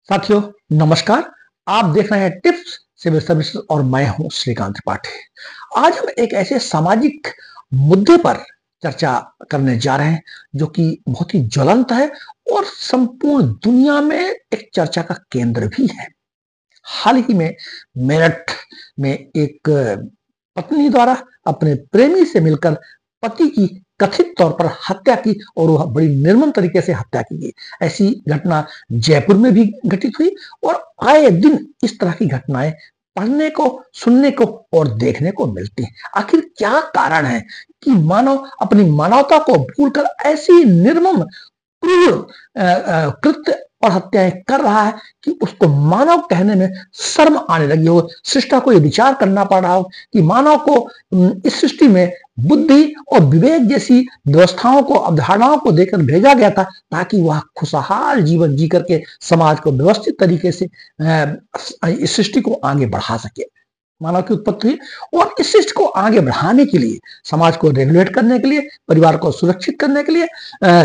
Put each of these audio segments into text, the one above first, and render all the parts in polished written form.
साथियों नमस्कार। आप देख रहे हैं टिप्स सिविल सर्विसेज और मैं हूं श्रीकांत त्रिपाठी। आज हम एक ऐसे सामाजिक मुद्दे पर चर्चा करने जा रहे हैं जो कि बहुत ही ज्वलंत है और संपूर्ण दुनिया में एक चर्चा का केंद्र भी है। हाल ही में मेरठ में एक पत्नी द्वारा अपने प्रेमी से मिलकर पति की कथित तौर पर हत्या की और वह बड़ी निर्मम तरीके से हत्या की गई। ऐसी घटना जयपुर में भी घटित हुई और आए दिन इस तरह की घटनाएं पढ़ने को, सुनने को और देखने को मिलती हैं। आखिर क्या कारण है कि मानव अपनी मानवता को भूलकर ऐसी निर्मम क्रूर कृत्य और हत्याएं कर रहा है कि उसको मानव कहने में शर्म आने लगी हो। सृष्टा को यह विचार करना पड़ रहा हो कि मानव को इस सृष्टि में बुद्धि और विवेक जैसी व्यवस्थाओं को, अवधारणाओं को देकर भेजा गया था ताकि वह खुशहाल जीवन जी करके समाज को व्यवस्थित तरीके से इस सृष्टि को आगे बढ़ा सके। मानव की उत्पत्ति हुई और इस सृष्टि को आगे बढ़ाने के लिए, समाज को रेगुलेट करने के लिए, परिवार को सुरक्षित करने के लिए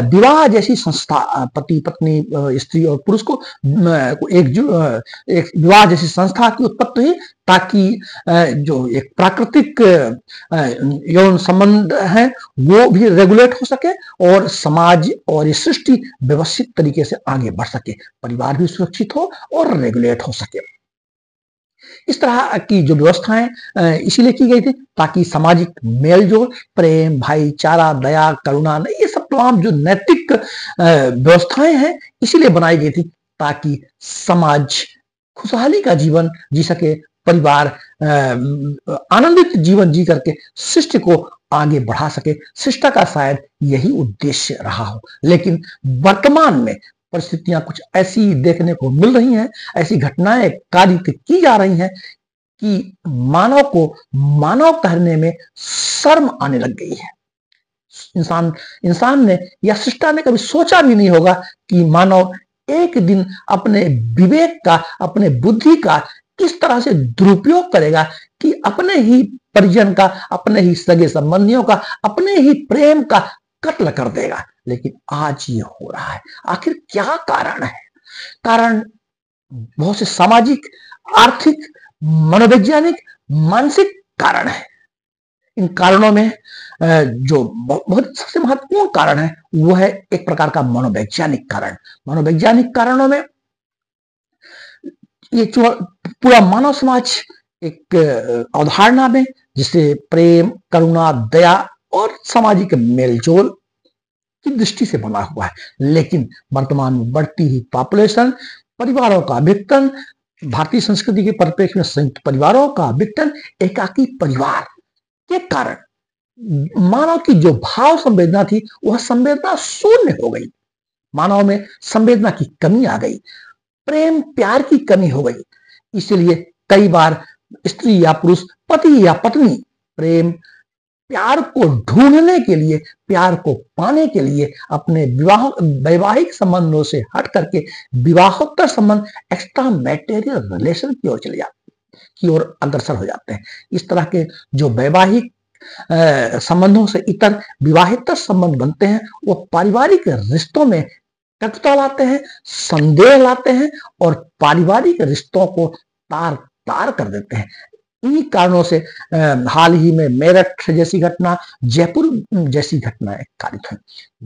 विवाह जैसी संस्था, पति पत्नी, स्त्री और पुरुष को एक विवाह जैसी संस्था की उत्पत्ति हुई ताकि जो एक प्राकृतिक यौन संबंध है वो भी रेगुलेट हो सके और समाज और ये सृष्टि व्यवस्थित तरीके से आगे बढ़ सके, परिवार भी सुरक्षित हो और रेगुलेट हो सके। इस तरह की जो व्यवस्थाएं इसीलिए की गई थी ताकि सामाजिक मेलजोल, प्रेम, भाईचारा, दया, करुणा, ये सब तमाम जो नैतिक व्यवस्थाएं हैं इसीलिए बनाई गई थी ताकि समाज खुशहाली का जीवन जी सके, परिवार आनंदित जीवन जी करके सृष्टि को आगे बढ़ा सके। सृष्टा का शायद यही उद्देश्य रहा हो, लेकिन वर्तमान में परिस्थितियां कुछ ऐसी देखने को मिल रही हैं, ऐसी घटनाएं कारित की जा रही हैं कि मानव को मानव कहने में शर्म आने लग गई है। इंसान ने या सृष्टा ने कभी सोचा भी नहीं होगा कि मानव एक दिन अपने विवेक का, अपने बुद्धि का किस तरह से दुरुपयोग करेगा कि अपने ही परिजन का, अपने ही सगे संबंधियों का, अपने ही प्रेम का कत्ल कर देगा। लेकिन आज ये हो रहा है। आखिर क्या कारण है? कारण बहुत से सामाजिक, आर्थिक, मनोवैज्ञानिक, मानसिक कारण है। इन कारणों में जो बहुत सबसे महत्वपूर्ण कारण है वो है एक प्रकार का मनोवैज्ञानिक कारण। मनोवैज्ञानिक कारणों में ये पूरा मानव समाज एक अवधारणा में जिसे प्रेम, करुणा, दया और सामाजिक मेलजोल की दृष्टि से बना हुआ है। लेकिन वर्तमान में बढ़ती ही पॉपुलेशन, परिवारों का विघटन, भारतीय संस्कृति के परिप्रेक्ष्य में संयुक्त परिवारों का विघटन, एकाकी परिवार के कारण मानव की जो भाव संवेदना थी वह संवेदना शून्य हो गई। मानव में संवेदना की कमी आ गई, प्रेम प्यार की कमी हो गई। इसलिए कई बार स्त्री या पुरुष, पति या पत्नी प्रेम प्यार को ढूंढने के लिए, प्यार को पाने के लिए अपने वैवाहिक संबंधों से हट करके विवाहोत्तर संबंध, एक्स्ट्रा मैटेरियल रिलेशन की ओर चले जाते, की ओर अग्रसर हो जाते हैं। इस तरह के जो वैवाहिक संबंधों से इतर विवाहितर संबंध बनते हैं वो पारिवारिक रिश्तों में कटुता लाते हैं, संदेह लाते हैं और पारिवारिक रिश्तों को तार तार कर देते हैं। इन्हीं कारणों से हाल ही में मेरठ जैसी घटना, जयपुर जैसी घटनाएं कारित हुई।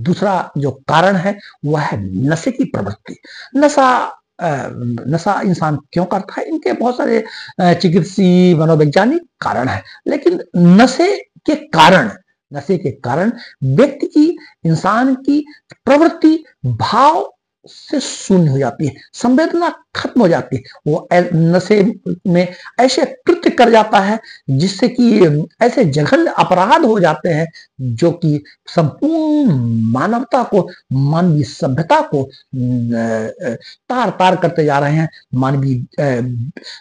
दूसरा जो कारण है वह है नशे की प्रवृत्ति। नशा इंसान क्यों करता है? इनके बहुत सारे चिकित्सीय, मनोवैज्ञानिक कारण है। लेकिन नशे के कारण व्यक्ति की, इंसान की प्रवृत्ति भाव से शून्य हो जाती है, संवेदना खत्म हो जाती है। वो नशे में ऐसे कृत्य कर जाता है जिससे कि ऐसे जघन्य अपराध हो जाते हैं जो कि संपूर्ण मानवता को, मानवीय सभ्यता को तार तार करते जा रहे हैं। मानवीय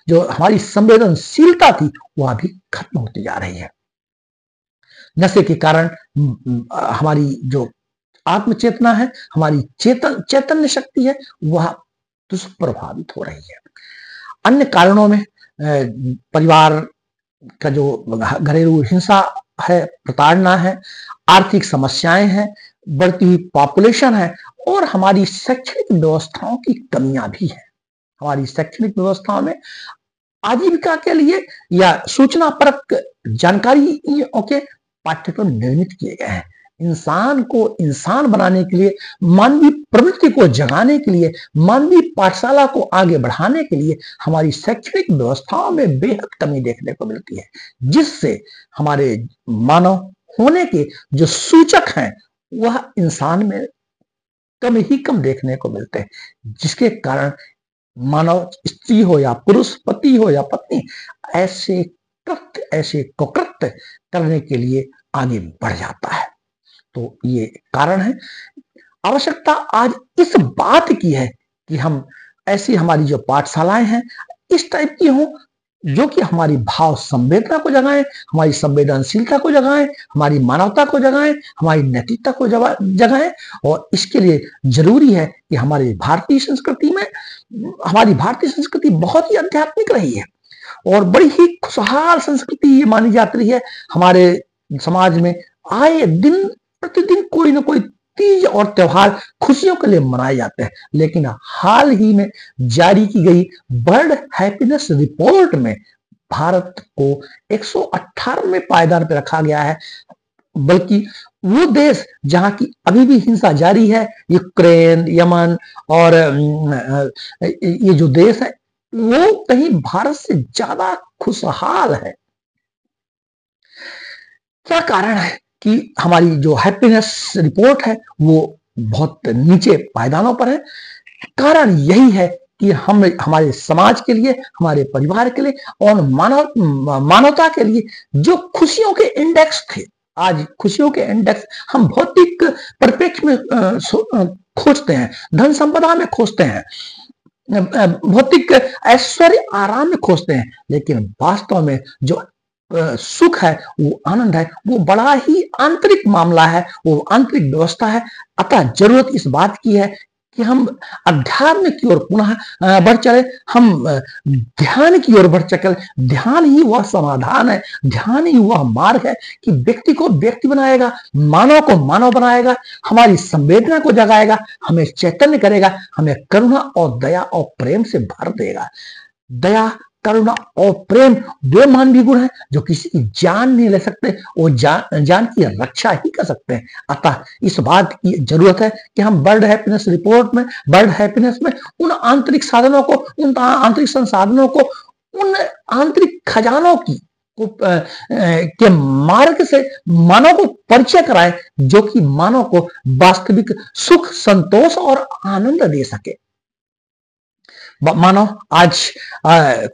जो हमारी संवेदनशीलता थी वह भी खत्म होती जा रही है। नशे के कारण हमारी जो आत्मचेतना है, हमारी चैतन्य शक्ति है, वह दुष्प्रभावित हो रही है। अन्य कारणों में परिवार का जो घरेलू हिंसा है, प्रताड़ना है, आर्थिक समस्याएं हैं, बढ़ती हुई पॉपुलेशन है और हमारी शैक्षणिक व्यवस्थाओं की कमियां भी है। हमारी शैक्षणिक व्यवस्था में आजीविका के लिए या सूचना परक जानकारियों के पाठ्यक्रम निर्मित किए गए हैं। इंसान को इंसान बनाने के लिए, मानवीय प्रवृत्ति को जगाने के लिए, मानवीय पाठशाला को आगे बढ़ाने के लिए हमारी शैक्षणिक व्यवस्थाओं में बेहद कमी देखने को मिलती है, जिससे हमारे मानव होने के जो सूचक हैं वह इंसान में कम ही कम देखने को मिलते हैं, जिसके कारण मानव स्त्री हो या पुरुष, पति हो या पत्नी, ऐसे कृत्य, ऐसे कुकृत्य करने के लिए आगे बढ़ जाता है। तो ये कारण है। आवश्यकता आज इस बात की है कि हम ऐसी हमारी जो पाठशालाएं हैं इस टाइप की हों जो कि हमारी भाव संवेदना को जगाएं, हमारी संवेदनशीलता को जगाएं, हमारी मानवता को जगाएं, हमारी नैतिकता को जगाएं। और इसके लिए जरूरी है कि हमारी भारतीय संस्कृति बहुत ही आध्यात्मिक रही है और बड़ी ही खुशहाल संस्कृति ये मानी जाती है। हमारे समाज में आए दिन प्रतिदिन कोई ना कोई तीज और त्योहार खुशियों के लिए मनाए जाते हैं, लेकिन हाल ही में जारी की गई वर्ल्ड हैप्पीनेस रिपोर्ट में भारत को 118वें पायदान पर रखा गया है। बल्कि वो देश जहां की अभी भी हिंसा जारी है, यूक्रेन, यमन और ये जो देश है वो कहीं भारत से ज्यादा खुशहाल है। क्या कारण है कि हमारी जो हैप्पीनेस रिपोर्ट है वो बहुत नीचे पायदानों पर है? कारण यही है कि हम हमारे समाज के लिए, हमारे परिवार के लिए और मानवता के लिए जो खुशियों के इंडेक्स थे, आज खुशियों के इंडेक्स हम भौतिक परिप्रेक्ष्य में खोजते हैं, धन संपदा में खोजते हैं, भौतिक ऐश्वर्य आराम में खोजते हैं, लेकिन वास्तव में जो सुख है, वो आनंद है, वो बड़ा ही आंतरिक मामला है, वो आंतरिक व्यवस्था है। अतः जरूरत इस बात की है कि हम अध्यात्म की ओर पुनः बढ़ चले, हम ध्यान की ओर बढ़ चले। ध्यान ही वह समाधान है, ध्यान ही वह मार्ग है कि व्यक्ति को व्यक्ति बनाएगा, मानव को मानव बनाएगा, हमारी संवेदना को जगाएगा, हमें चैतन्य करेगा, हमें करुणा और दया और प्रेम से भर देगा। दया, करुणा और प्रेम वे मानवीय गुण हैं जो किसी की जान नहीं ले सकते, वो जान की रक्षा ही कर सकते हैं। अतः इस बात की जरूरत है कि हम वर्ल्ड हैप्पीनेस रिपोर्ट में, वर्ल्ड हैप्पीनेस में उन आंतरिक साधनों को, उन आंतरिक संसाधनों को, उन आंतरिक खजानों की के मार्ग से मानव को परिचय कराए जो कि मानव को वास्तविक सुख, संतोष और आनंद दे सके। मानव आज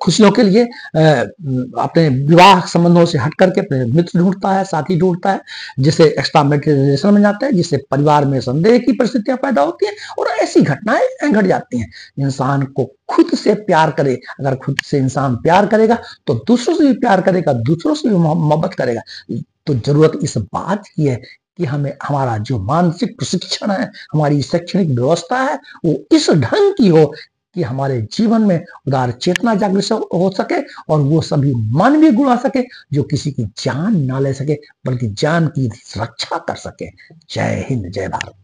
खुशियों के लिए अपने विवाह संबंधों से हट करके अपने मित्र ढूंढता है, साथी ढूंढता है, जिसे एक्स्ट्रा मैरिटल रिलेशन में जाता है, जिससे परिवार में संदेह की परिस्थितियां पैदा होती हैं और ऐसी घटनाएं घट जाती हैं। इंसान को खुद से प्यार करे, अगर खुद से इंसान प्यार करेगा तो दूसरों से भी प्यार करेगा, दूसरों से भी मोहब्बत करेगा। तो जरूरत इस बात की है कि हमें हमारा जो मानसिक प्रशिक्षण है, हमारी शैक्षणिक व्यवस्था है, वो इस ढंग की हो कि हमारे जीवन में उदार चेतना जागृत हो सके और वो सभी मानवीय गुण आ सके जो किसी की जान ना ले सके बल्कि जान की रक्षा कर सके। जय हिंद, जय भारत।